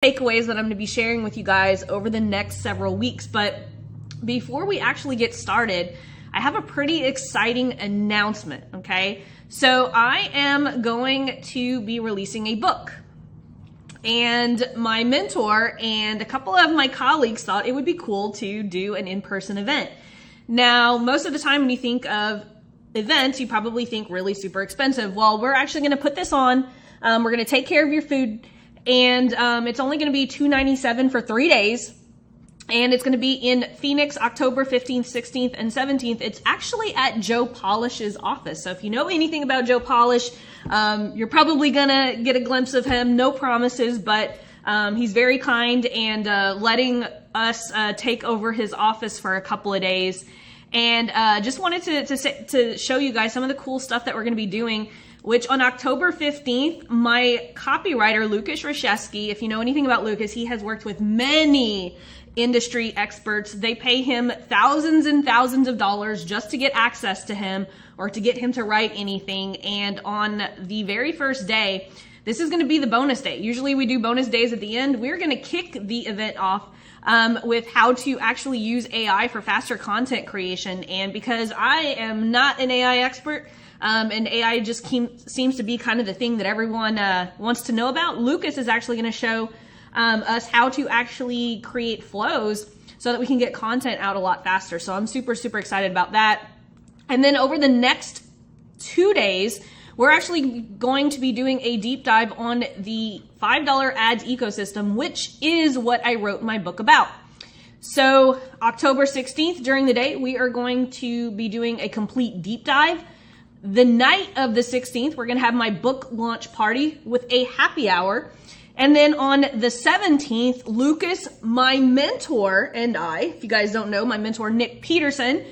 takeaways that I'm going to be sharing with you guys over the next several weeks. But before we actually get started, I have a pretty exciting announcement, okay? So I am going to be releasing a book. And my mentor and a couple of my colleagues thought it would be cool to do an in-person event. Now, most of the time when you think of events, you probably think really super expensive. Well, we're actually going to put this on. We're going to take care of your food. And it's only going to be $297 for 3 days. And it's going to be in Phoenix, October 15th, 16th, and 17th. It's actually at Joe Polish's office. So if you know anything about Joe Polish, you're probably going to get a glimpse of him. No promises, but he's very kind and letting us take over his office for a couple of days. And just wanted to show you guys some of the cool stuff that we're going to be doing, which on October 15th, my copywriter, Lucas Rashesky, if you know anything about Lucas, he has worked with many industry experts. They pay him thousands and thousands of dollars just to get access to him or to get him to write anything. And on the very first day, this is going to be the bonus day. Usually we do bonus days at the end. We're going to kick the event off with how to actually use AI for faster content creation. And because I am not an AI expert, and AI just seems to be kind of the thing that everyone wants to know about, Lucas is actually going to show us how to actually create flows so that we can get content out a lot faster. So I'm super, super excited about that. And then over the next 2 days, we're actually going to be doing a deep dive on the $5 ads ecosystem, which is what I wrote my book about. So October 16th, during the day, we are going to be doing a complete deep dive. The night of the 16th, we're going to have my book launch party with a happy hour. And then on the 17th, Lucas, my mentor, and I, if you guys don't know, my mentor, Nick Peterson,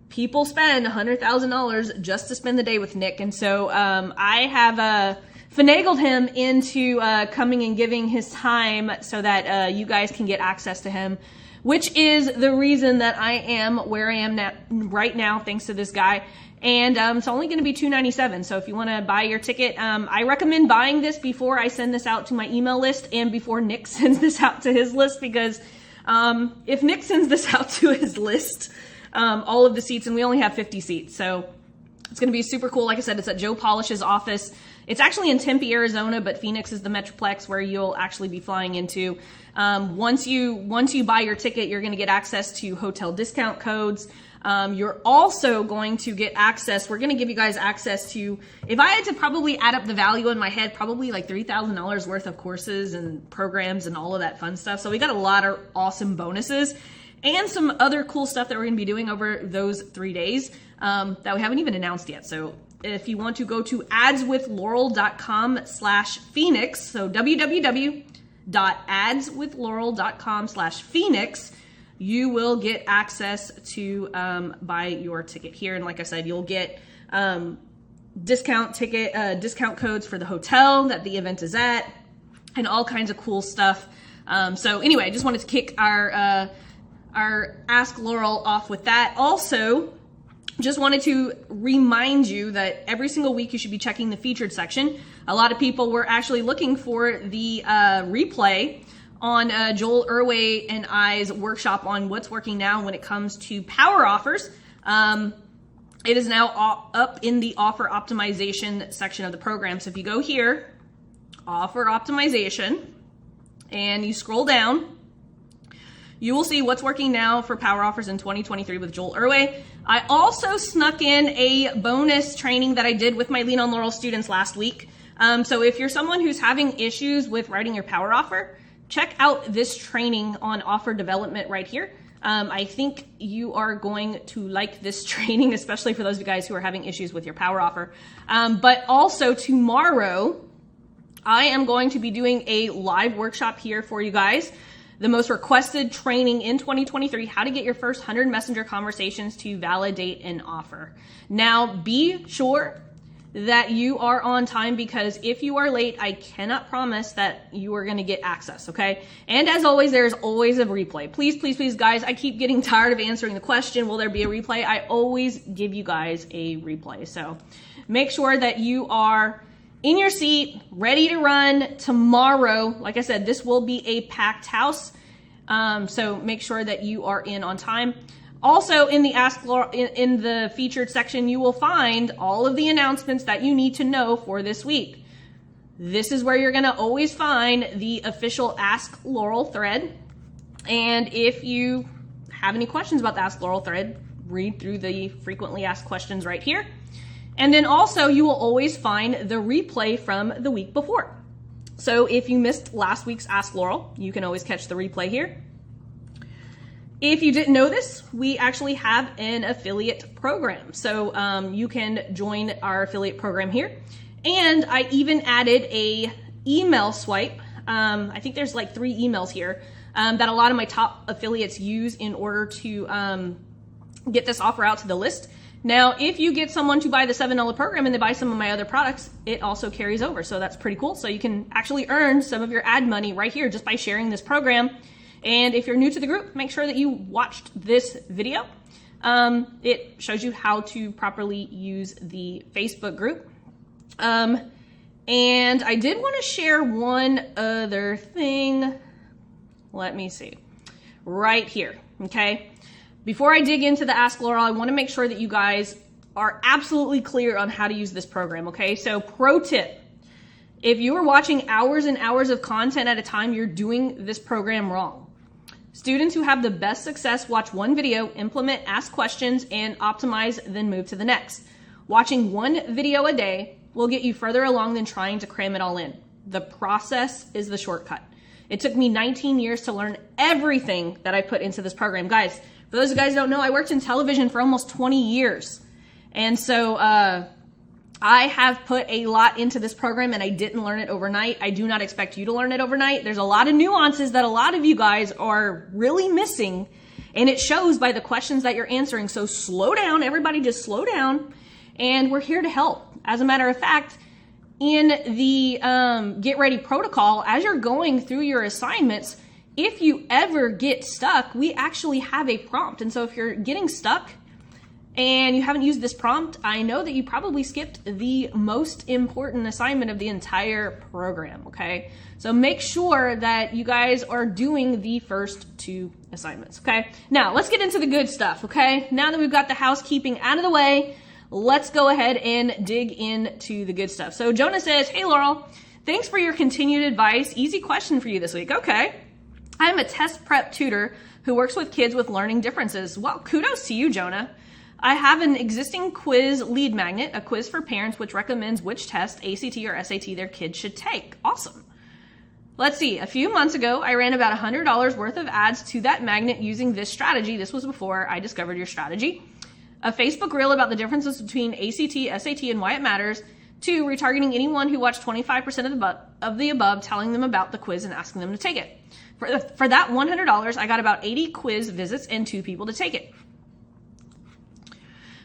people spend $100,000 just to spend the day with Nick. And so I have finagled him into coming and giving his time so that you guys can get access to him, which is the reason that I am where I am right now, thanks to this guy. And it's only going to be $297. So if you want to buy your ticket, I recommend buying this before I send this out to my email list and before Nick sends this out to his list, because if Nick sends this out to his list, all of the seats, and we only have 50 seats, so it's going to be super cool. Like I said, it's at Joe Polish's office. It's actually in Tempe, Arizona, but Phoenix is the metroplex where you'll actually be flying into. Once you buy your ticket, you're going to get access to hotel discount codes. You're also going to get access. We're going to give you guys access to, if I had to probably add up the value in my head, probably like $3,000 worth of courses and programs and all of that fun stuff. So we got a lot of awesome bonuses and some other cool stuff that we're going to be doing over those 3 days that we haven't even announced yet. So if you want to go to adswithlaurel.com/Phoenix, so www.adswithlaurel.com/Phoenix, you will get access to buy your ticket here. And like I said, you'll get discount codes for the hotel that the event is at and all kinds of cool stuff. So anyway, I just wanted to kick our Ask Laurel off with that. Also, just wanted to remind you that every single week you should be checking the featured section. A lot of people were actually looking for the replay on Joel Irway and I's workshop on what's working now when it comes to power offers. It is now up in the offer optimization section of the program. So if you go here, offer optimization, and you scroll down, you will see what's working now for power offers in 2023 with Joel Irway. I also snuck in a bonus training that I did with my Lean on Laurel students last week. So if you're someone who's having issues with writing your power offer, check out this training on offer development right here. I think you are going to like this training, especially for those of you guys who are having issues with your power offer. But also tomorrow, I am going to be doing a live workshop here for you guys. The most requested training in 2023, how to get your first 100 messenger conversations to validate an offer. Now, be sure that you are on time, because if you are late, I cannot promise that you are going to get access, okay? And as always, there's always a replay. Please, please, please, guys, I keep getting tired of answering the question, will there be a replay? I always give you guys a replay. So make sure that you are in your seat, ready to run tomorrow. Like I said, this will be a packed house. So make sure that you are in on time. Also, in the Ask Laurel, in the featured section, you will find all of the announcements that you need to know for this week. This is where you're going to always find the official Ask Laurel thread. And if you have any questions about the Ask Laurel thread, read through the frequently asked questions right here. And then also, you will always find the replay from the week before. So if you missed last week's Ask Laurel, you can always catch the replay here. If you didn't know this, we actually have an affiliate program. So you can join our affiliate program here. And I even added a email swipe. I think there's like 3 emails here that a lot of my top affiliates use in order to get this offer out to the list. Now, if you get someone to buy the $7 program and they buy some of my other products, it also carries over. So that's pretty cool. So you can actually earn some of your ad money right here just by sharing this program. And if you're new to the group, make sure that you watched this video. It shows you how to properly use the Facebook group. And I did want to share one other thing. Let me see. Right here, okay? Before I dig into the Ask Laurel, I want to make sure that you guys are absolutely clear on how to use this program, okay? So pro tip, if you are watching hours and hours of content at a time, you're doing this program wrong. Students who have the best success watch one video, implement, ask questions, and optimize, then move to the next. Watching one video a day will get you further along than trying to cram it all in. The process is the shortcut. It took me 19 years to learn everything that I put into this program. Guys, for those of you guys who don't know, I worked in television for almost 20 years. And so I have put a lot into this program and I didn't learn it overnight. I do not expect you to learn it overnight. There's a lot of nuances that a lot of you guys are really missing, and it shows by the questions that you're answering. So slow down, everybody just slow down, and we're here to help. As a matter of fact, in the Get Ready protocol, as you're going through your assignments, if you ever get stuck, we actually have a prompt. And so if you're getting stuck, and you haven't used this prompt, I know that you probably skipped the most important assignment of the entire program, okay? So make sure that you guys are doing the first 2 assignments, okay? Now, let's get into the good stuff, okay? Now that we've got the housekeeping out of the way, let's go ahead and dig into the good stuff. So Jonah says, hey Laurel, thanks for your continued advice. Easy question for you this week. Okay. I'm a test prep tutor who works with kids with learning differences. Well, kudos to you, Jonah. I have an existing quiz lead magnet, a quiz for parents, which recommends which test, ACT or SAT, their kids should take. Awesome. Let's see. A few months ago, I ran about $100 worth of ads to that magnet using this strategy. This was before I discovered your strategy. A Facebook reel about the differences between ACT, SAT, and why it matters. 2, retargeting anyone who watched 25% of the above, telling them about the quiz and asking them to take it. For that $100, I got about 80 quiz visits and 2 people to take it.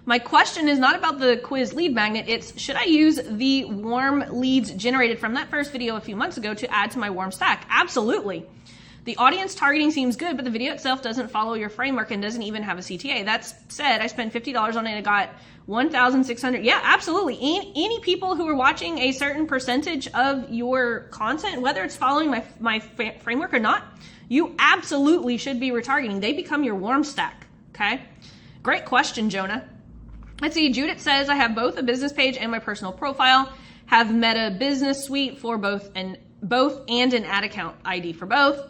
My question is not about the quiz lead magnet. It's, should I use the warm leads generated from that first video a few months ago to add to my warm stack? Absolutely. The audience targeting seems good, but the video itself doesn't follow your framework and doesn't even have a CTA. That said, I spent $50 on it and I got 1,600. Yeah, absolutely. Any people who are watching a certain percentage of your content, whether it's following my framework or not, you absolutely should be retargeting. They become your warm stack, okay? Great question, Jonah. Let's see, Judith says, I have both a business page and my personal profile, have Meta Business Suite for both and an ad account ID for both.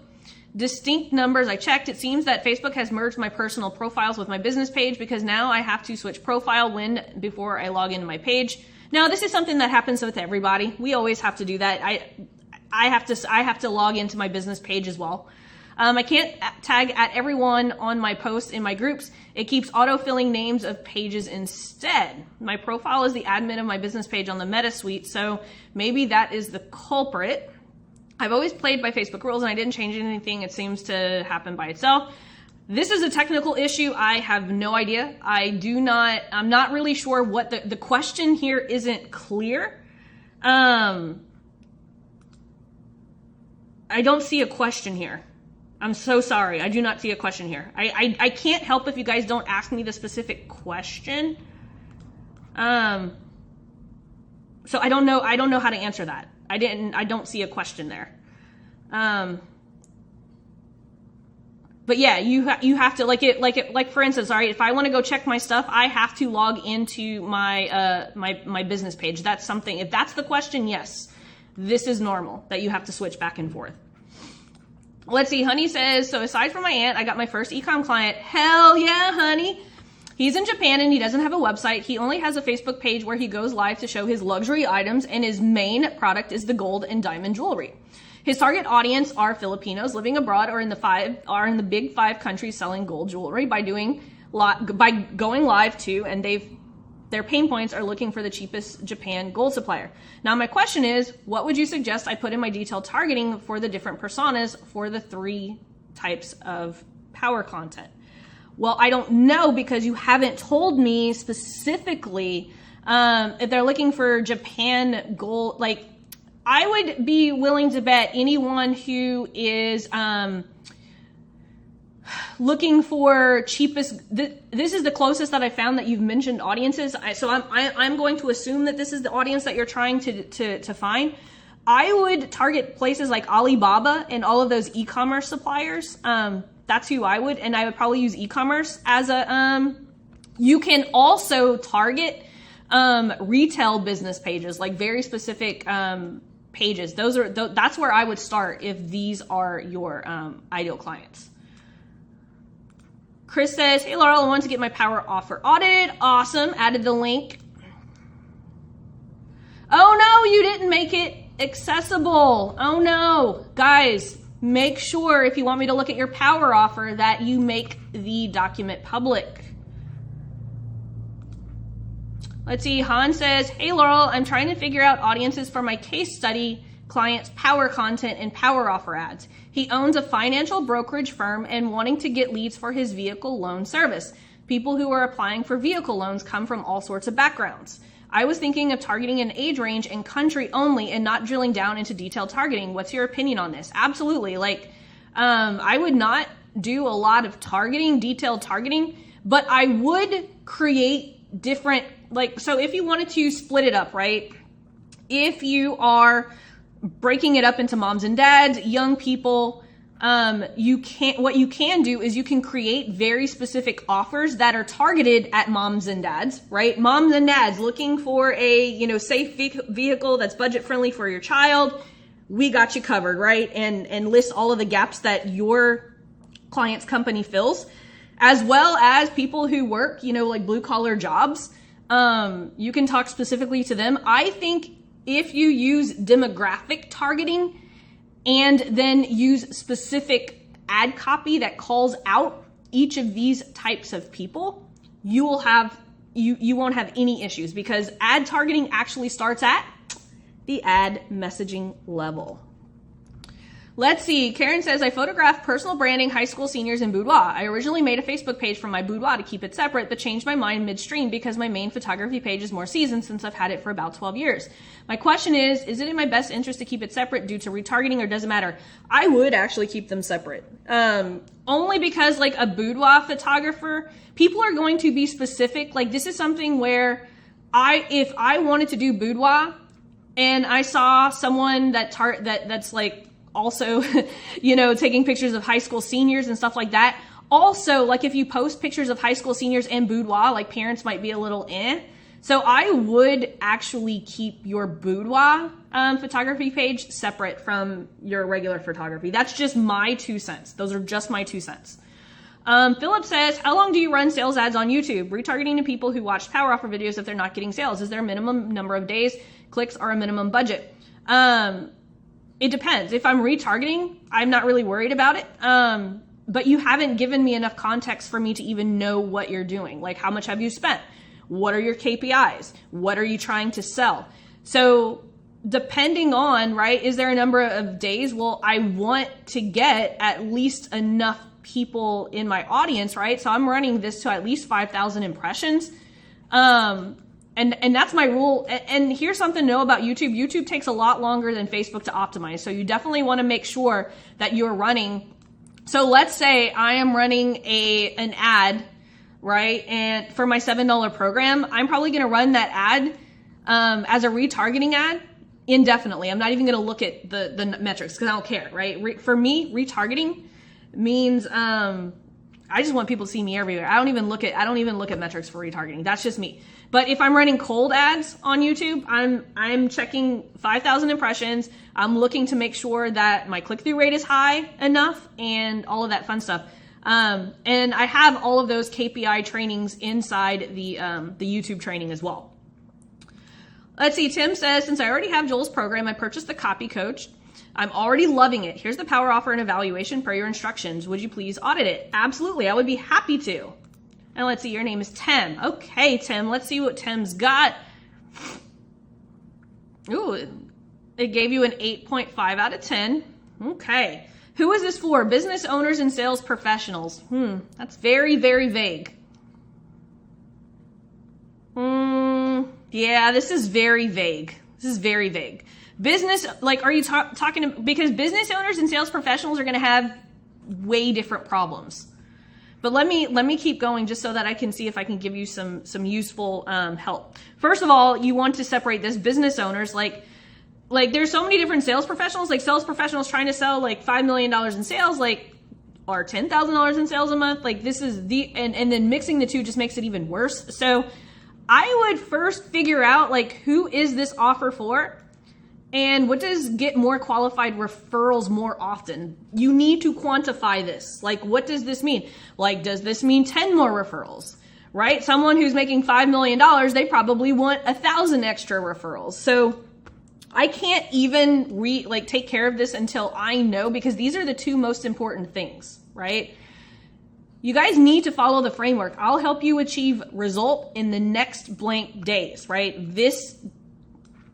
Distinct numbers, I checked. It seems that Facebook has merged my personal profiles with my business page because now I have to switch profile before I log into my page. Now, this is something that happens with everybody. We always have to do that. I have to log into my business page as well. I can't tag at everyone on my posts in my groups. It keeps auto-filling names of pages instead. My profile is the admin of my business page on the Meta Suite, so maybe that is the culprit. I've always played by Facebook rules and I didn't change anything. It seems to happen by itself. This is a technical issue. I have no idea. I'm not really sure what the question here isn't clear. I don't see a question here. I'm so sorry. I do not see a question here. I can't help if you guys don't ask me the specific question. So I don't know how to answer that. I don't see a question there. But yeah, you have to like for instance, all right, if I want to go check my stuff, I have to log into my my business page. That's something. If that's the question, yes, this is normal that you have to switch back and forth. Let's see. Honey says, so aside from my aunt, I got my first ecom client. Hell yeah, honey. He's in Japan and he doesn't have a website. He only has a Facebook page where he goes live to show his luxury items, and his main product is the gold and diamond jewelry. His target audience are Filipinos living abroad or in the big 5 countries selling gold jewelry by going live too, and their pain points are looking for the cheapest Japan gold supplier. Now my question is, what would you suggest I put in my detailed targeting for the different personas for the 3 types of power content? Well, I don't know, because you haven't told me specifically if they're looking for Japan gold. Like, I would be willing to bet anyone who is looking for cheapest. This is the closest that I found that you've mentioned audiences. So I'm going to assume that this is the audience that you're trying to find. I would target places like Alibaba and all of those e-commerce suppliers. That's who I would, and I would probably use e-commerce as a. You can also target retail business pages, like very specific pages. That's where I would start if these are your ideal clients. Chris says, hey Laurel, I want to get my power offer audited. Awesome. Added the link. Oh no, you didn't make it accessible. Oh no. Guys, make sure if you want me to look at your power offer that you make the document public. Let's see, Han says, hey Laurel, I'm trying to figure out audiences for my case study clients' power content and power offer ads. He owns a financial brokerage firm and wanting to get leads for his vehicle loan service. People who are applying for vehicle loans come from all sorts of backgrounds. I was thinking of targeting an age range and country only and not drilling down into detailed targeting. What's your opinion on this? Absolutely. I would not do a lot of detailed targeting, but I would create different, so if you wanted to split it up, right? If you are breaking it up into moms and dads, young people, what you can do is you can create very specific offers that are targeted at moms and dads, right? Moms and dads looking for a, safe vehicle that's budget friendly for your child. We got you covered, right? And list all of the gaps that your client's company fills, as well as people who work, like blue collar jobs. You can talk specifically to them. I think if you use demographic targeting and then use specific ad copy that calls out each of these types of people, you won't have any issues, because ad targeting actually starts at the ad messaging level. Let's see. Karen says, I photograph personal branding, high school seniors, and boudoir. I originally made a Facebook page for my boudoir to keep it separate, but changed my mind midstream because my main photography page is more seasoned since I've had it for about 12 years. My question is it in my best interest to keep it separate due to retargeting, or does it matter? I would actually keep them separate. Only because like a boudoir photographer, people are going to be specific. Like this is something where if I wanted to do boudoir and I saw someone that's like, also, taking pictures of high school seniors and stuff like that. Also, like if you post pictures of high school seniors and boudoir, like parents might be a little So I would actually keep your boudoir photography page separate from your regular photography. That's just my 2 cents. Those are just my 2 cents. Philip says, how long do you run sales ads on YouTube? Retargeting to people who watch power offer videos if they're not getting sales. Is there a minimum number of days, clicks, or a minimum budget? It depends. If I'm retargeting, I'm not really worried about it. But you haven't given me enough context for me to even know what you're doing. Like, how much have you spent? What are your KPIs? What are you trying to sell? So depending on, right, is there a number of days? Well, I want to get at least enough people in my audience, right? So I'm running this to at least 5,000 impressions. And that's my rule. And here's something to know about YouTube. YouTube takes a lot longer than Facebook to optimize. So you definitely want to make sure that you're running. So let's say I am running an ad, right? And for my $7 program, I'm probably going to run that ad as a retargeting ad indefinitely. I'm not even going to look at the metrics because I don't care, right? For me, retargeting means I just want people to see me everywhere. I don't even look at metrics for retargeting. That's just me. But if I'm running cold ads on YouTube, I'm checking 5,000 impressions. I'm looking to make sure that my click-through rate is high enough and all of that fun stuff. And I have all of those KPI trainings inside the YouTube training as well. Let's see, Tim says, since I already have Joel's program, I purchased the Copy Coach. I'm already loving it. Here's the power offer and evaluation per your instructions. Would you please audit it? Absolutely, I would be happy to. And let's see, your name is Tim. Okay, Tim, let's see what Tim's got. Ooh, it gave you an 8.5 out of 10. Okay. Who is this for? Business owners and sales professionals. That's very, very vague. Yeah, this is very vague. This is very vague. Business, like, are you talking, because business owners and sales professionals are going to have way different problems. But let me keep going just so that I can see if I can give you some useful help. First of all, you want to separate this business owners, like there's so many different sales professionals, like sales professionals trying to sell like $5 million in sales, like, or $10,000 in sales a month. Like, this is and then mixing the two just makes it even worse. So I would first figure out, like, who is this offer for? And what does get more qualified referrals more often? You need to quantify this. Like, what does this mean? Like, does this mean 10 more referrals, right? Someone who's making $5 million, they probably want 1,000 extra referrals. So I can't even take care of this until I know, because these are the two most important things, right? You guys need to follow the framework. I'll help you achieve result in the next blank days, right? This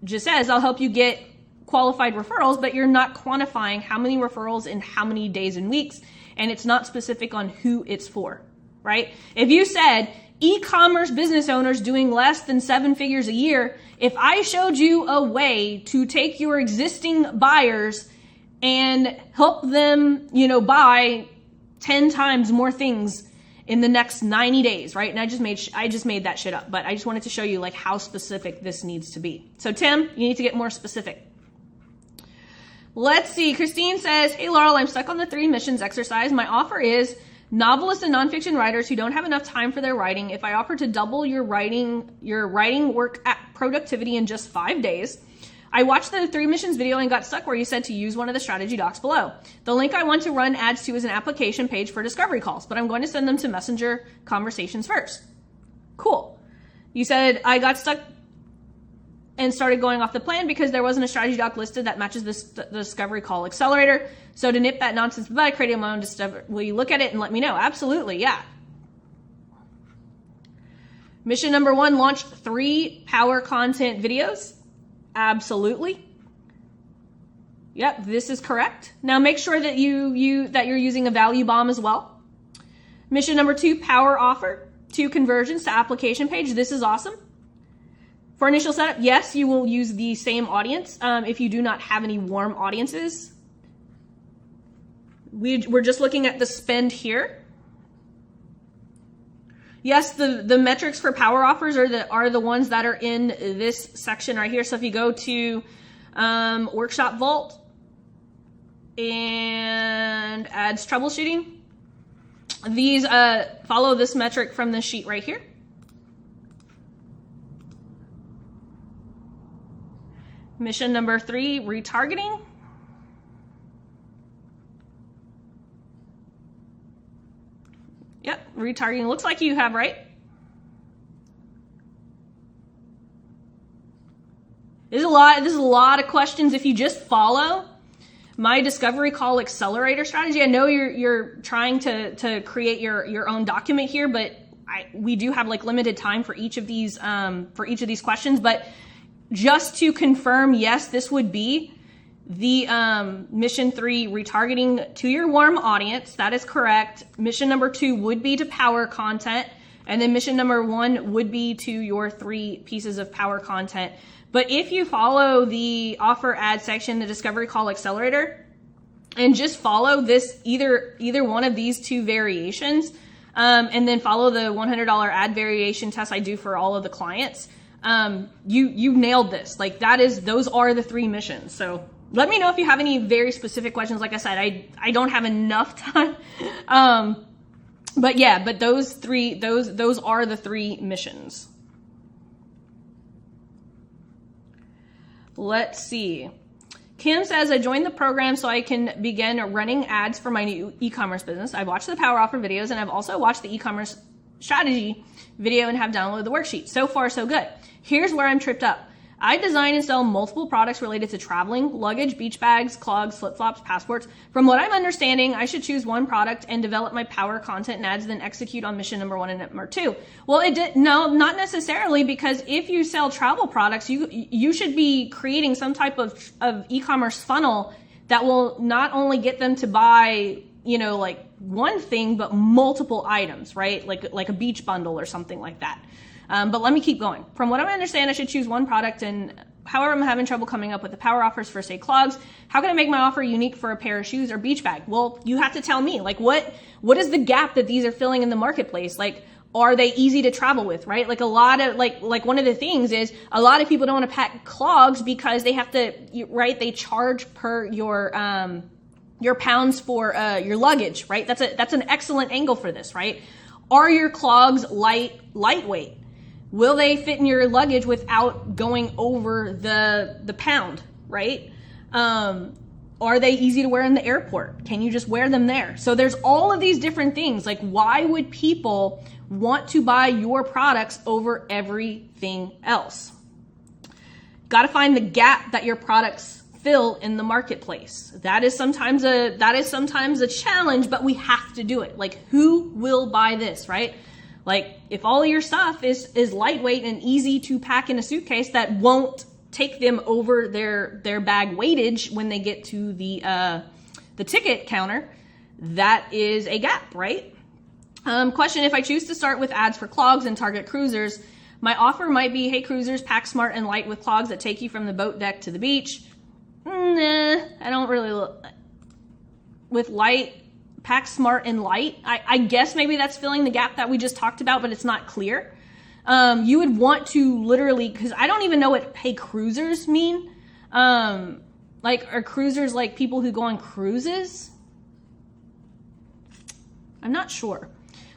just says I'll help you get qualified referrals, but you're not quantifying how many referrals in how many days and weeks, and it's not specific on who it's for, right? If you said e-commerce business owners doing less than 7 figures a year, if I showed you a way to take your existing buyers and help them, buy 10 times more things in the next 90 days, right? And I just made that shit up, but I just wanted to show you like how specific this needs to be. So Tim, you need to get more specific. Let's see. Christine says, hey Laurel, I'm stuck on the 3 missions exercise. My offer is novelists and nonfiction writers who don't have enough time for their writing. If I offer to double your writing work productivity in just 5 days. I watched the 3 missions video and got stuck where you said to use one of the strategy docs below. The link I want to run ads to is an application page for discovery calls, but I'm going to send them to Messenger conversations first. Cool. You said I got stuck and started going off the plan because there wasn't a strategy doc listed that matches the discovery call accelerator. So to nip that nonsense, but I created my own discovery. Will you look at it and let me know? Absolutely, yeah. Mission number 1, launch 3 power content videos. Absolutely. Yep, this is correct. Now make sure that you're using a value bomb as well. Mission number 2, power offer, 2 conversions to application page. This is awesome. For initial setup, yes, you will use the same audience if you do not have any warm audiences. We're just looking at the spend here. Yes, the metrics for power offers are the ones that are in this section right here. So if you go to Workshop Vault and Ads Troubleshooting, these follow this metric from this sheet right here. Mission number 3, retargeting. Yep, retargeting looks like you have, right? This is a lot of questions. If you just follow my discovery call accelerator strategy, I know you're trying to create your own document here, but we do have like limited time for each of these questions. But just to confirm, yes, this would be the mission 3, retargeting to your warm audience. That is correct. Mission number 2 would be to power content. And then mission number 1 would be to your 3 pieces of power content. But if you follow the offer ad section, the discovery call accelerator, and just follow this, either one of these 2 variations, and then follow the $100 ad variation test I do for all of the clients, you nailed this. Like those are the 3 missions. So let me know if you have any very specific questions. Like I said, I don't have enough time. But yeah, but those are the 3 missions. Let's see. Kim says, I joined the program so I can begin running ads for my new e-commerce business. I've watched the Power Offer videos and I've also watched the e-commerce strategy video and have downloaded the worksheet. So far, so good. Here's where I'm tripped up. I design and sell multiple products related to traveling, luggage, beach bags, clogs, flip-flops, passports. From what I'm understanding, I should choose one product and develop my power content and ads, then execute on mission number 1 and number 2. Well, no, not necessarily, because if you sell travel products, you should be creating some type of e-commerce funnel that will not only get them to buy, like one thing, but multiple items, right? Like a beach bundle or something like that. But let me keep going. From what I understand, I should choose one product, and however, I'm having trouble coming up with the power offers for, say, clogs. How can I make my offer unique for a pair of shoes or beach bag? Well, you have to tell me, like, what is the gap that these are filling in the marketplace? Like, are they easy to travel with, right? Like a lot of, like one of the things is a lot of people don't want to pack clogs because they have to, right? They charge per your pounds for, your luggage, right? That's an excellent angle for this, right? Are your clogs lightweight? Will they fit in your luggage without going over the pound, right? Are they easy to wear in the airport? Can you just wear them there? So there's all of these different things. Like, why would people want to buy your products over everything else? Got to find the gap that your products fill in the marketplace. That is sometimes a challenge, but we have to do it. Like, who will buy this, right? Like, if all of your stuff is lightweight and easy to pack in a suitcase that won't take them over their bag weightage when they get to the ticket counter, that is a gap, right? Question, if I choose to start with ads for clogs and target cruisers, my offer might be, hey cruisers, pack smart and light with clogs that take you from the boat deck to the beach. Nah, I don't really with light. Pack smart and light. I guess maybe that's filling the gap that we just talked about, but it's not clear. You would want to literally, because I don't even know what hey cruisers mean. Like, are cruisers like people who go on cruises? I'm not sure.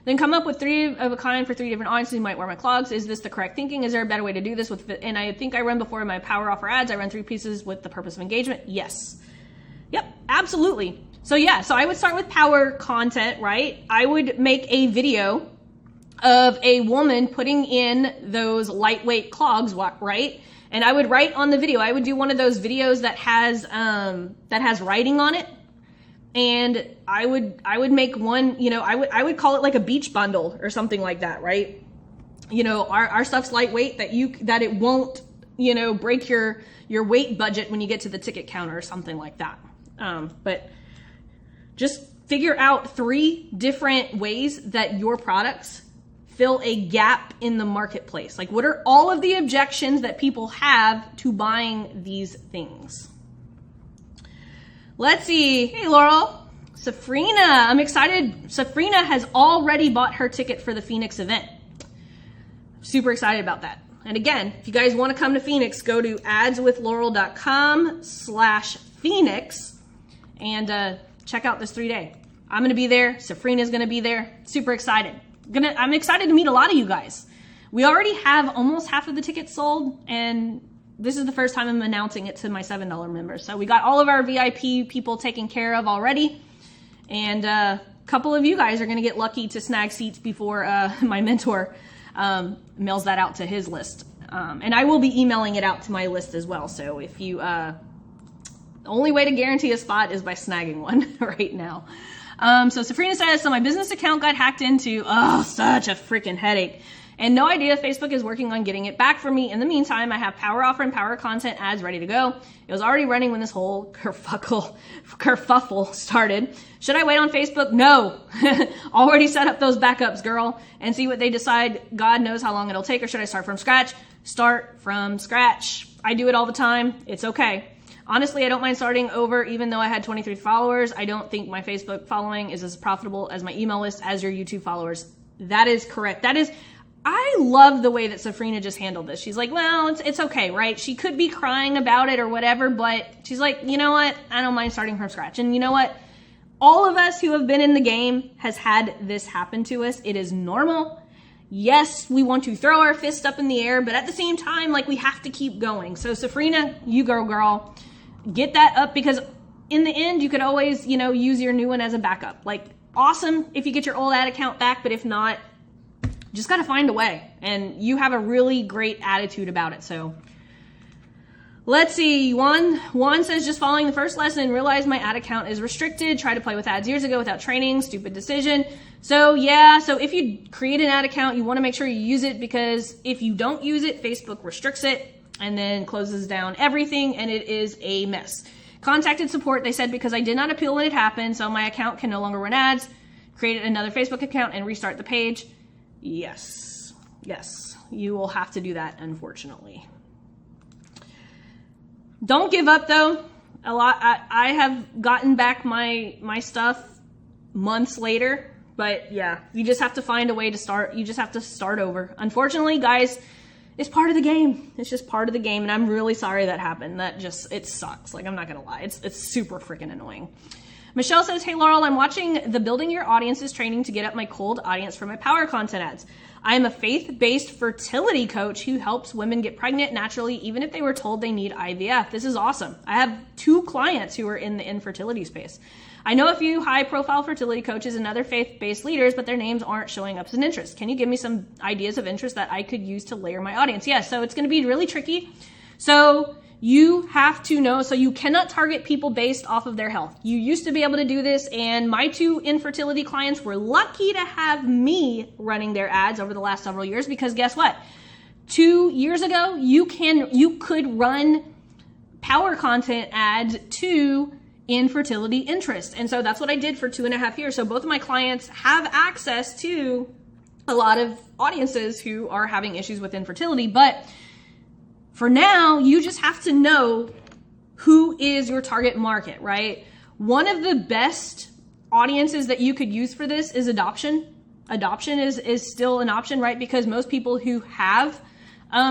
Then come up with 3 of a kind for 3 different audiences who might wear my clogs. Is this the correct thinking? Is there a better way to do this? And I think I run before in my power offer ads. I run 3 pieces with the purpose of engagement. Yes. Yep, absolutely. So yeah, so I would start with power content, right? I would make a video of a woman putting in those lightweight clogs, right? And I would write on the video. I would do one of those videos that has writing on it. And I would make one, I would call it like a beach bundle or something like that, right? Our stuff's lightweight that it won't, break your weight budget when you get to the ticket counter or something like that. But just figure out 3 different ways that your products fill a gap in the marketplace. Like, what are all of the objections that people have to buying these things? Let's see. Hey, Laurel. Safrina, I'm excited. Safrina has already bought her ticket for the Phoenix event. Super excited about that. And again, if you guys want to come to Phoenix, go to adswithlaurel.com/Phoenix and check out this 3-day. I'm going to be there. Safrina's going to be there. Super excited. I'm excited to meet a lot of you guys. We already have almost half of the tickets sold, and this is the first time I'm announcing it to my $7 members. So we got all of our VIP people taken care of already, and a couple of you guys are going to get lucky to snag seats before my mentor mails that out to his list. And I will be emailing it out to my list as well. So if you, the only way to guarantee a spot is by snagging one right now. So Safrina says, so my business account got hacked into. Oh, such a freaking headache. And no idea Facebook is working on getting it back for me. In the meantime, I have power offer and power content ads ready to go. It was already running when this whole kerfuffle started. Should I wait on Facebook? No. Already set up those backups, girl, and see what they decide. God knows how long it'll take. Or should I start from scratch? Start from scratch. I do it all the time. It's okay. Honestly, I don't mind starting over, even though I had 23 followers. I don't think my Facebook following is as profitable as my email list as your YouTube followers. That is correct. I love the way that Safrina just handled this. She's like, well, it's okay, right? She could be crying about it or whatever, but she's like, you know what? I don't mind starting from scratch. And you know what? All of us who have been in the game has had this happen to us. It is normal. Yes, we want to throw our fist up in the air, but at the same time, like, we have to keep going. So Safrina, you go, girl. Get that up, because in the end, you could always, you know, use your new one as a backup. Like, awesome if you get your old ad account back, but if not, just got to find a way. And you have a really great attitude about it. So let's see. Juan says, just following the first lesson, realized my ad account is restricted. Tried to play with ads years ago without training. Stupid decision. So yeah, so if you create an ad account, you want to make sure you use it, because if you don't use it, Facebook restricts it and then closes down everything, and it is a mess. Contacted support. They said, because I did not appeal when it happened, so my account can no longer run ads. Created another Facebook account and restart the page. Yes, you will have to do that, unfortunately. Don't give up, though. I have gotten back my stuff months later, but yeah, you just have to find a way to start. You just have to start over. Unfortunately, guys, it's part of the game. It's just part of the game, and I'm really sorry that happened. It sucks. Like, I'm not gonna lie. It's super freaking annoying. Michelle says, hey, Laurel, I'm watching the Building Your Audiences training to get up my cold audience for my power content ads. I am a faith-based fertility coach who helps women get pregnant naturally, even if they were told they need IVF. This is awesome. I have 2 clients who are in the infertility space. I know a few high-profile fertility coaches and other faith-based leaders, but their names aren't showing up as an interest. Can you give me some ideas of interest that I could use to layer my audience? Yeah, so it's going to be really tricky. So you have to know, so you cannot target people based off of their health. You used to be able to do this, and my 2 infertility clients were lucky to have me running their ads over the last several years, because guess what? 2 years ago, you could run power content ads to infertility interest. And so that's what I did for 2.5 years. So both of my clients have access to a lot of audiences who are having issues with infertility, but for now, you just have to know who is your target market, right? One of the best audiences that you could use for this is adoption. Adoption is still an option, right? Because most people who have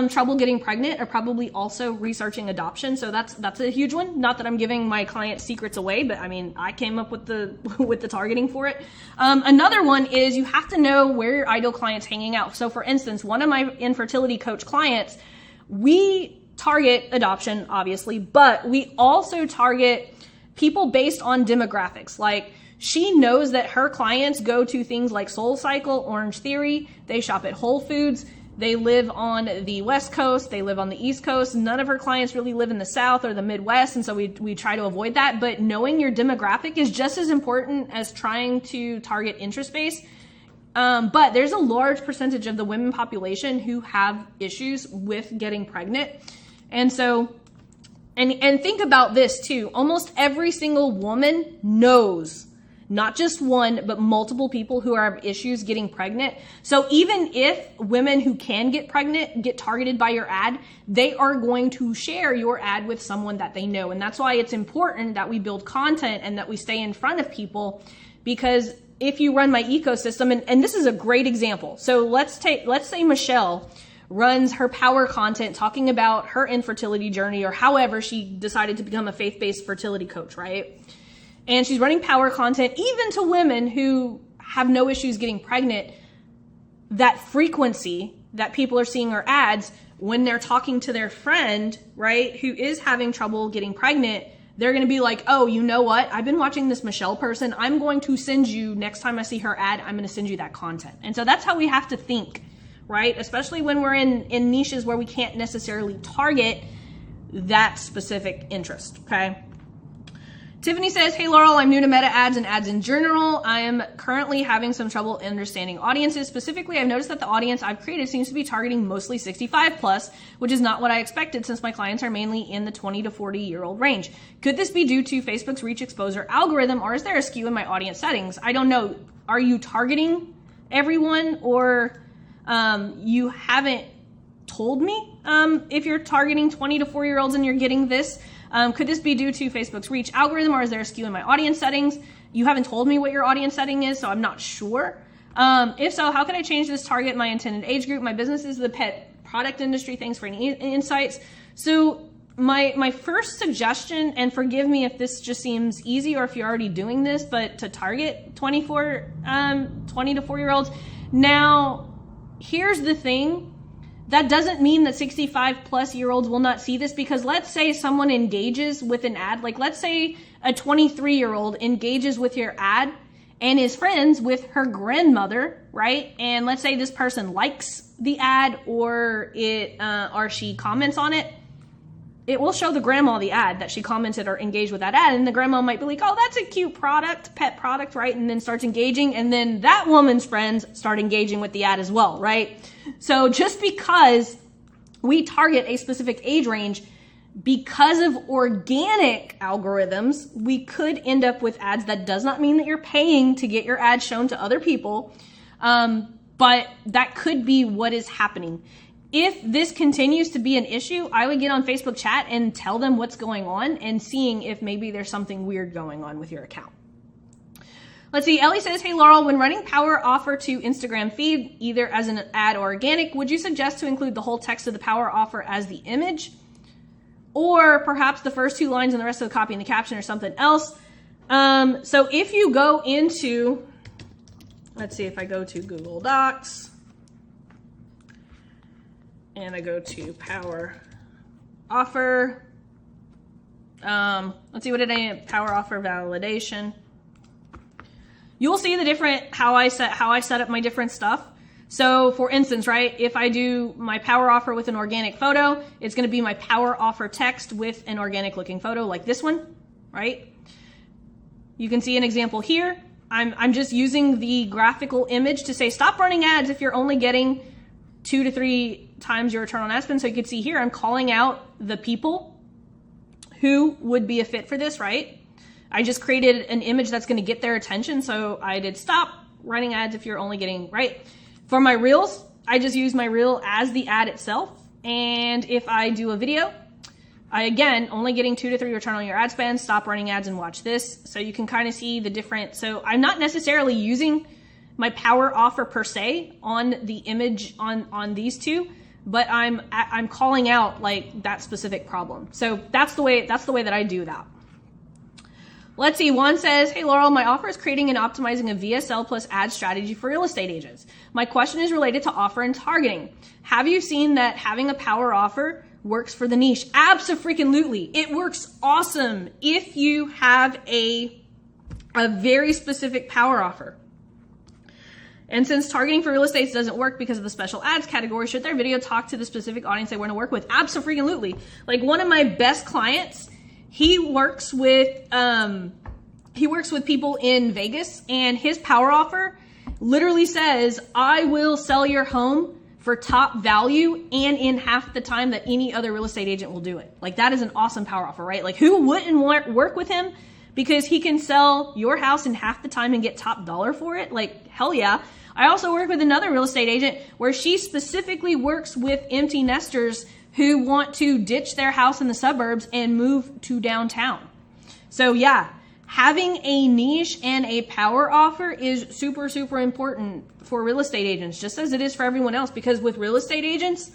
trouble getting pregnant are probably also researching adoption. So that's a huge one. Not that I'm giving my clients secrets away, but I mean, I came up with the with the targeting for it. Another one is you have to know where your ideal client's hanging out. So for instance, one of my infertility coach clients, we target adoption, obviously, but we also target people based on demographics. Like, she knows that her clients go to things like Soul Cycle, Orange Theory. They shop at Whole Foods. They live on the West Coast. They live on the East Coast. None of her clients really live in the South or the Midwest, and so we try to avoid that. But knowing your demographic is just as important as trying to target interest base. But there's a large percentage of the women population who have issues with getting pregnant. And so, and think about this too. Almost every single woman knows not just one, but multiple people who have issues getting pregnant. So even if women who can get pregnant get targeted by your ad, they are going to share your ad with someone that they know. And that's why it's important that we build content and that we stay in front of people, because if you run my ecosystem, and this is a great example. So let's say Michelle runs her power content talking about her infertility journey, or however she decided to become a faith-based fertility coach, right? And she's running power content even to women who have no issues getting pregnant. That frequency that people are seeing her ads when they're talking to their friend, right, who is having trouble getting pregnant, they're going to be like, oh, you know what? I've been watching this Michelle person. I'm going to send you, next time I see her ad, I'm going to send you that content. And so that's how we have to think, right? Especially when we're in niches where we can't necessarily target that specific interest, okay? Tiffany says, hey, Laurel, I'm new to meta ads and ads in general. I am currently having some trouble understanding audiences. Specifically, I've noticed that the audience I've created seems to be targeting mostly 65 plus, which is not what I expected since my clients are mainly in the 20 to 40-year-old range. Could this be due to Facebook's reach exposure algorithm, or is there a skew in my audience settings? I don't know. Are you targeting everyone, or you haven't told me if you're targeting 20 to 40-year-olds and you're getting this? Could this be due to Facebook's reach algorithm, or is there a skew in my audience settings? You haven't told me what your audience setting is, so I'm not sure. If so, how can I change this target my intended age group? My business is the pet product industry. Thanks for any insights. So my first suggestion, and forgive me if this just seems easy or if you're already doing this, but to target 20 to 4-year-olds. Now, here's the thing. That doesn't mean that 65-plus-year-olds will not see this, because let's say someone engages with an ad. Like, let's say a 23-year-old engages with your ad and is friends with her grandmother, right? And let's say this person likes the ad or she comments on it. It will show the grandma the ad that she commented or engaged with that ad. And the grandma might be like, oh, that's a cute product, pet product, right? And then starts engaging. And then that woman's friends start engaging with the ad as well, right? So just because we target a specific age range, because of organic algorithms, we could end up with ads. That does not mean that you're paying to get your ad shown to other people. But that could be what is happening. If this continues to be an issue, I would get on Facebook chat and tell them what's going on and seeing if maybe there's something weird going on with your account. Let's see. Ellie says, hey, Laurel, when running power offer to Instagram feed, either as an ad or organic, would you suggest to include the whole text of the power offer as the image? Or perhaps the first 2 lines and the rest of the copy and the caption or something else? So if you go into, let's see if I go to Google Docs, and I go to power offer. Let's see, what did I power offer validation? You'll see the different how I set up my different stuff. So for instance, right, if I do my power offer with an organic photo, it's going to be my power offer text with an organic looking photo like this one, right? You can see an example here. I'm just using the graphical image to say stop running ads if you're only getting 2 to 3 times your return on ad spend. So you can see here, I'm calling out the people who would be a fit for this, right? I just created an image that's going to get their attention. So I did stop running ads if you're only getting, right? For my reels, I just use my reel as the ad itself. And if I do a video, I, again, only getting 2 to 3 return on your ad spend, stop running ads and watch this. So you can kind of see the different, so I'm not necessarily using my power offer per se on the image on these two, but I'm calling out like that specific problem. So that's the way that I do that. Let's see. Juan says, hey, Laurel, my offer is creating and optimizing a VSL plus ad strategy for real estate agents. My question is related to offer and targeting. Have you seen that having a power offer works for the niche? Abso-freaking-lutely. It works awesome if you have a very specific power offer. And since targeting for real estate doesn't work because of the special ads category, should their video talk to the specific audience they want to work with? Abso-freaking-lutely. Like one of my best clients, he works with people in Vegas, and his power offer literally says, I will sell your home for top value and in half the time that any other real estate agent will do it. Like that is an awesome power offer, right? Like who wouldn't work with him because he can sell your house in half the time and get top dollar for it? Like hell yeah. I also work with another real estate agent where she specifically works with empty nesters who want to ditch their house in the suburbs and move to downtown. So yeah, having a niche and a power offer is super, super important for real estate agents, just as it is for everyone else. Because with real estate agents,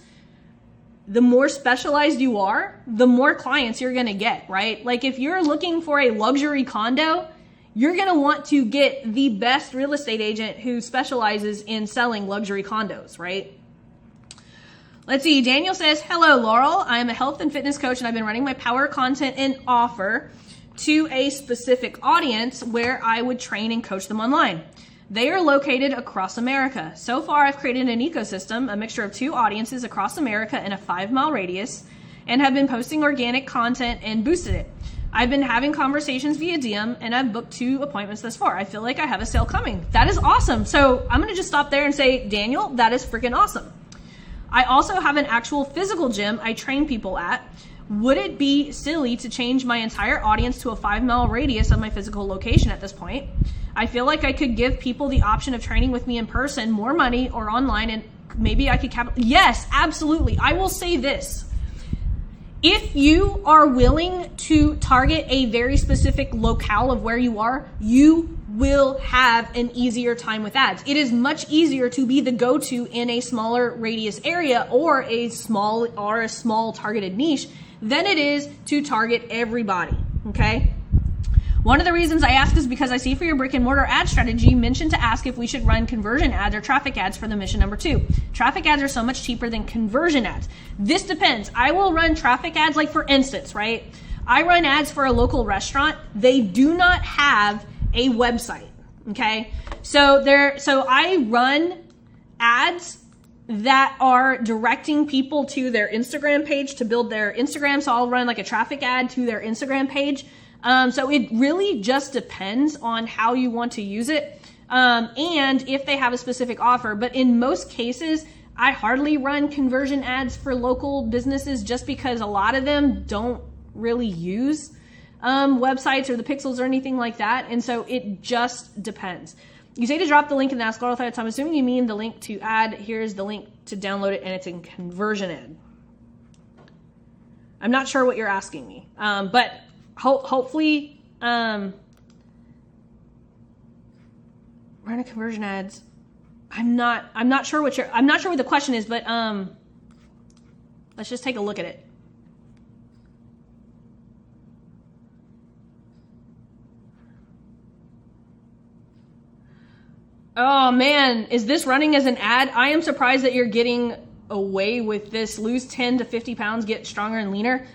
the more specialized you are, the more clients you're going to get, right? Like if you're looking for a luxury condo, you're going to want to get the best real estate agent who specializes in selling luxury condos, right? Let's see. Daniel says, hello, Laurel. I am a health and fitness coach, and I've been running my power content and offer to a specific audience where I would train and coach them online. They are located across America. So far, I've created an ecosystem, a mixture of 2 audiences across America in a 5-mile radius, and have been posting organic content and boosted it. I've been having conversations via DM, and I've booked 2 appointments thus far. I feel like I have a sale coming. That is awesome. So I'm going to just stop there and say, Daniel, that is freaking awesome. I also have an actual physical gym I train people at. Would it be silly to change my entire audience to a 5-mile radius of my physical location at this point? I feel like I could give people the option of training with me in person, more money, or online, and maybe I could Yes, absolutely. I will say this. If you are willing to target a very specific locale of where you are, you will have an easier time with ads. It is much easier to be the go-to in a smaller radius area or a small targeted niche than it is to target everybody, okay? One of the reasons I ask is because I see for your brick and mortar ad strategy, you mentioned to ask if we should run conversion ads or traffic ads for the mission number 2. Traffic ads are so much cheaper than conversion ads. This depends. I will run traffic ads, like for instance, right? I run ads for a local restaurant. They do not have a website, okay? So I run ads that are directing people to their Instagram page to build their Instagram. So I'll run like a traffic ad to their Instagram page. So it really just depends on how you want to use it, and if they have a specific offer. But in most cases, I hardly run conversion ads for local businesses just because a lot of them don't really use websites or the pixels or anything like that. And so it just depends. You say to drop the link in the Ask Laurel thread, so I'm assuming you mean the link to add. Here's the link to download it, and it's in conversion ad. I'm not sure what you're asking me, but hopefully, run a conversion ads. I'm not sure what the question is, but let's just take a look at it. Oh man, is this running as an ad? I am surprised that you're getting away with this. Lose 10 to 50 pounds, get stronger and leaner.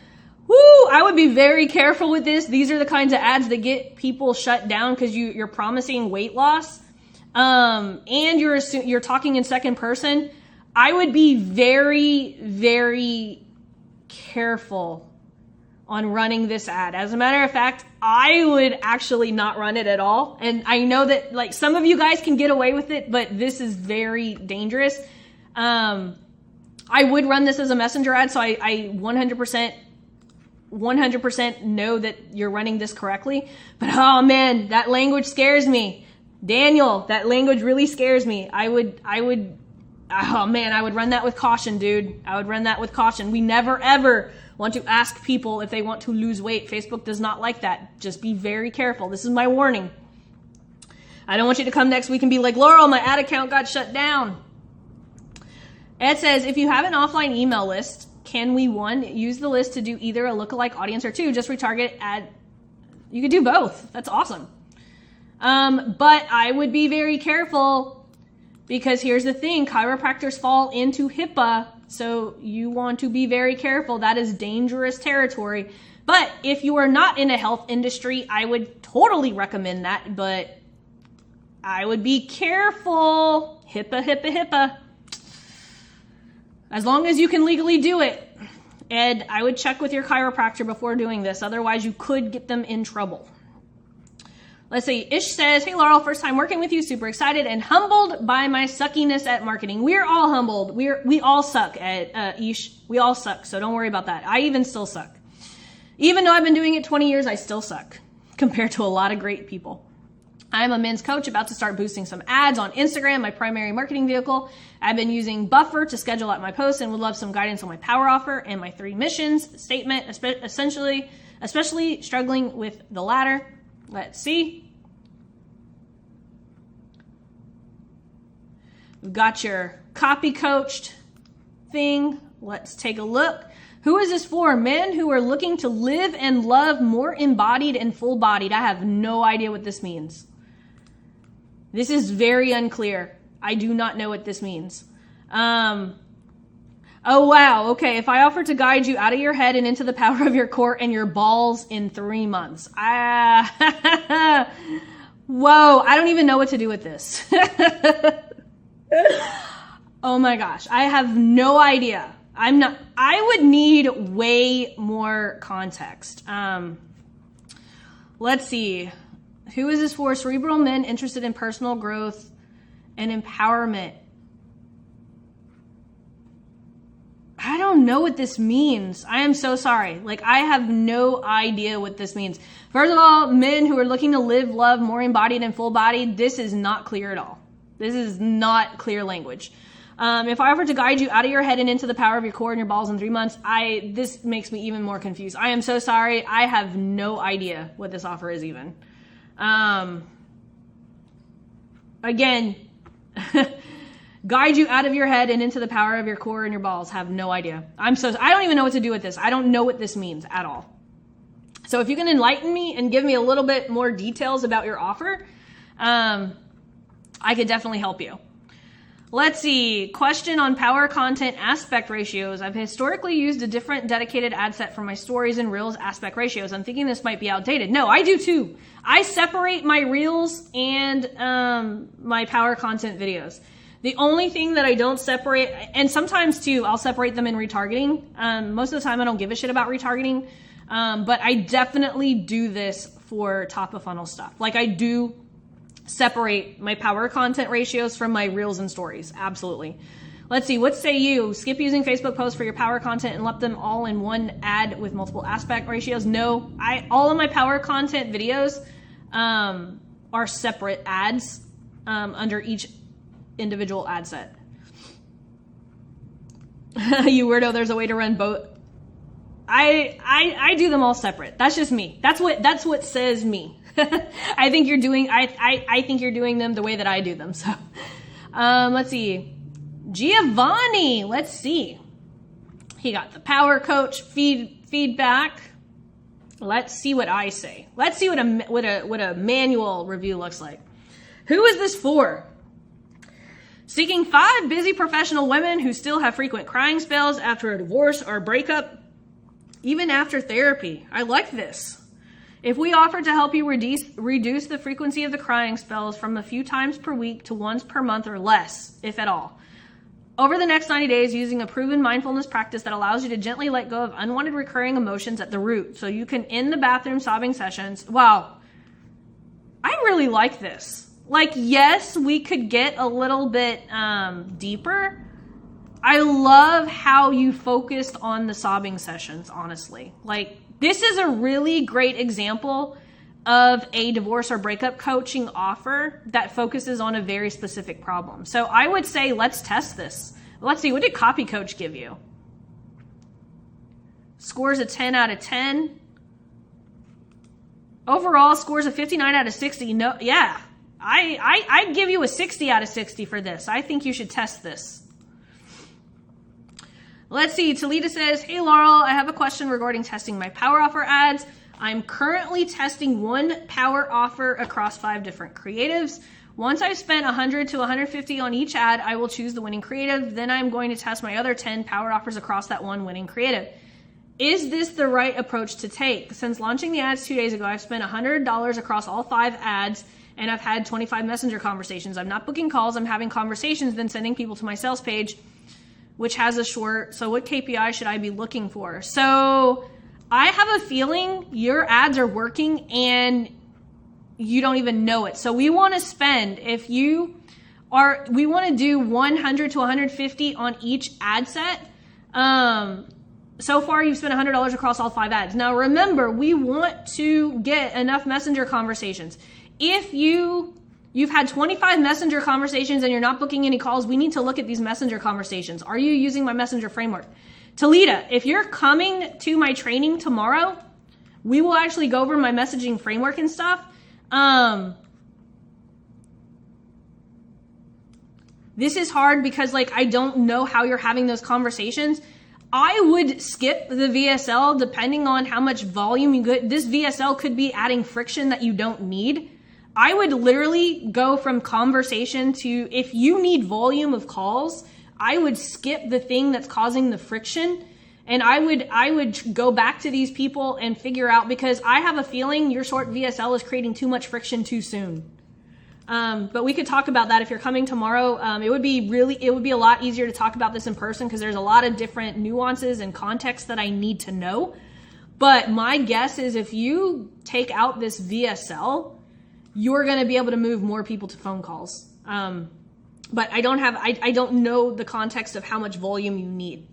Woo! I would be very careful with this. These are the kinds of ads that get people shut down because you're promising weight loss, and you're talking in second person. I would be very, very careful on running this ad. As a matter of fact, I would actually not run it at all. And I know that like some of you guys can get away with it, but this is very dangerous. I would run this as a messenger ad, so I 100% know that you're running this correctly. But oh man, that language scares me. Daniel, that language really scares me. I would run that with caution, dude. I would run that with caution. We never ever want to ask people if they want to lose weight. Facebook does not like that. Just be very careful. This is my warning. I don't want you to come next week and be like, Laurel, my ad account got shut down. Ed says, if you have an offline email list, can we, 1, use the list to do either a lookalike audience, or 2, just retarget ad? You could do both. That's awesome. But I would be very careful because here's the thing. Chiropractors fall into HIPAA. So you want to be very careful. That is dangerous territory. But if you are not in a health industry, I would totally recommend that. But I would be careful. HIPAA. As long as you can legally do it. Ed, I would check with your chiropractor before doing this. Otherwise, you could get them in trouble. Let's see. Ish says, hey, Laurel, first time working with you. Super excited and humbled by my suckiness at marketing. We're all humbled. We all suck at Ish. We all suck. So don't worry about that. I even still suck. Even though I've been doing it 20 years, I still suck compared to a lot of great people. I'm a men's coach about to start boosting some ads on Instagram, my primary marketing vehicle. I've been using Buffer to schedule out my posts and would love some guidance on my power offer and my 3 missions statement, especially struggling with the latter. Let's see. We've got your copy coached thing. Let's take a look. Who is this for? Men who are looking to live and love more embodied and full bodied. I have no idea what this means. This is very unclear. I do not know what this means. Oh, wow. Okay. If I offer to guide you out of your head and into the power of your core and your balls in 3 months. Whoa. I don't even know what to do with this. Oh my gosh. I have no idea. I would need way more context. Let's see. Who is this for? Cerebral men interested in personal growth and empowerment. I don't know what this means. I am so sorry. I have no idea what this means. First of all, men who are looking to live, love, more embodied and full bodied, this is not clear at all. This is not clear language. If I offer to guide you out of your head and into the power of your core and your balls in 3 months, this makes me even more confused. I am so sorry. I have no idea what this offer is even. again, guide you out of your head and into the power of your core and your balls. Have no idea. I don't even know what to do with this. I don't know what this means at all. So if you can enlighten me and give me a little bit more details about your offer, I could definitely help you. Let's see. Question on power content aspect ratios. I've historically used a different dedicated ad set for my stories and reels aspect ratios. I'm thinking this might be outdated. No, I do too. I separate my reels and my power content videos. The only thing that I don't separate, and sometimes too, I'll separate them in retargeting. Most of the time I don't give a shit about retargeting, but I definitely do this for top of funnel stuff. Like I do separate my power content ratios from my reels and stories. Absolutely. Let's see. What say you? Skip using Facebook posts for your power content and lump them all in one ad with multiple aspect ratios? No, all of my power content videos are separate ads under each individual ad set. You weirdo, there's a way to run both. I do them all separate. That's just me. That's what says me. I think you're doing them the way that I do them. So let's see. Giovanni, let's see. He got the power coach feedback. Let's see what I say. Let's see what a manual review looks like. Who is this for? Seeking 5 busy professional women who still have frequent crying spells after a divorce or breakup, even after therapy. I like this. If we offer to help you reduce the frequency of the crying spells from a few times per week to once per month or less, if at all, over the next 90 days using a proven mindfulness practice that allows you to gently let go of unwanted recurring emotions at the root so you can end the bathroom sobbing sessions. Wow. I really like this. Like, yes, we could get a little bit deeper. I love how you focused on the sobbing sessions, honestly. Like, this is a really great example of a divorce or breakup coaching offer that focuses on a very specific problem. So I would say, let's test this. Let's see, what did Copy Coach give you? Scores a 10 out of 10. Overall, scores a 59 out of 60. No, yeah. I'd give you a 60 out of 60 for this. I think you should test this. Let's see. Talita says, hey, Laurel, I have a question regarding testing my power offer ads. I'm currently testing one power offer across 5 different creatives. Once I've spent 100 to 150 on each ad, I will choose the winning creative. Then I'm going to test my other 10 power offers across that one winning creative. Is this the right approach to take? Since launching the ads 2 days ago, I've spent $100 across all 5 ads, and I've had 25 messenger conversations. I'm not booking calls. I'm having conversations, then sending people to my sales page, which has a short. So what KPI should I be looking for? So I have a feeling your ads are working and you don't even know it. So we want to spend, we want to do 100 to 150 on each ad set. So far you've spent $100 across all 5 ads. Now remember, we want to get enough messenger conversations. If you've had 25 messenger conversations and you're not booking any calls, we need to look at these messenger conversations. Are you using my messenger framework? Talita, if you're coming to my training tomorrow, we will actually go over my messaging framework and stuff. This is hard because I don't know how you're having those conversations. I would skip the VSL depending on how much volume you get. This VSL could be adding friction that you don't need. I would literally go from conversation to, if you need volume of calls, I would skip the thing that's causing the friction. And I would go back to these people and figure out, because I have a feeling your short VSL is creating too much friction too soon. But we could talk about that if you're coming tomorrow. It would be a lot easier to talk about this in person because there's a lot of different nuances and context that I need to know. But my guess is if you take out this VSL, you're going to be able to move more people to phone calls. But I don't know the context of how much volume you need.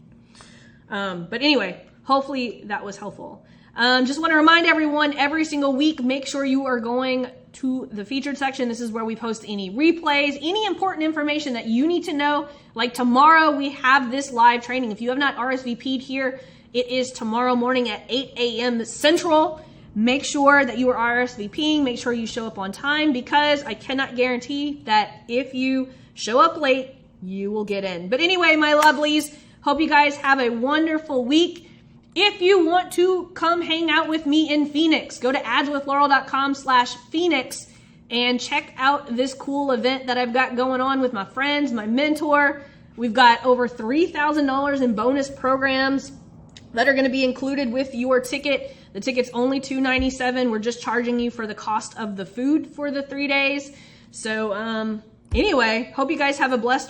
But anyway, hopefully that was helpful. Just want to remind everyone, every single week, make sure you are going to the featured section. This is where we post any replays, any important information that you need to know. Like tomorrow, we have this live training. If you have not RSVP'd here, it is tomorrow morning at 8 a.m. Central. make sure that you are RSVPing, make sure you show up on time, because I cannot guarantee that if you show up late, you will get in. But anyway, my lovelies, hope you guys have a wonderful week. If you want to come hang out with me in Phoenix, go to adswithlaurel.com/Phoenix and check out this cool event that I've got going on with my friends, my mentor. We've got over $3,000 in bonus programs that are going to be included with your ticket. The ticket's only $297. We're just charging you for the cost of the food for the 3 days. So anyway, hope you guys have a blessed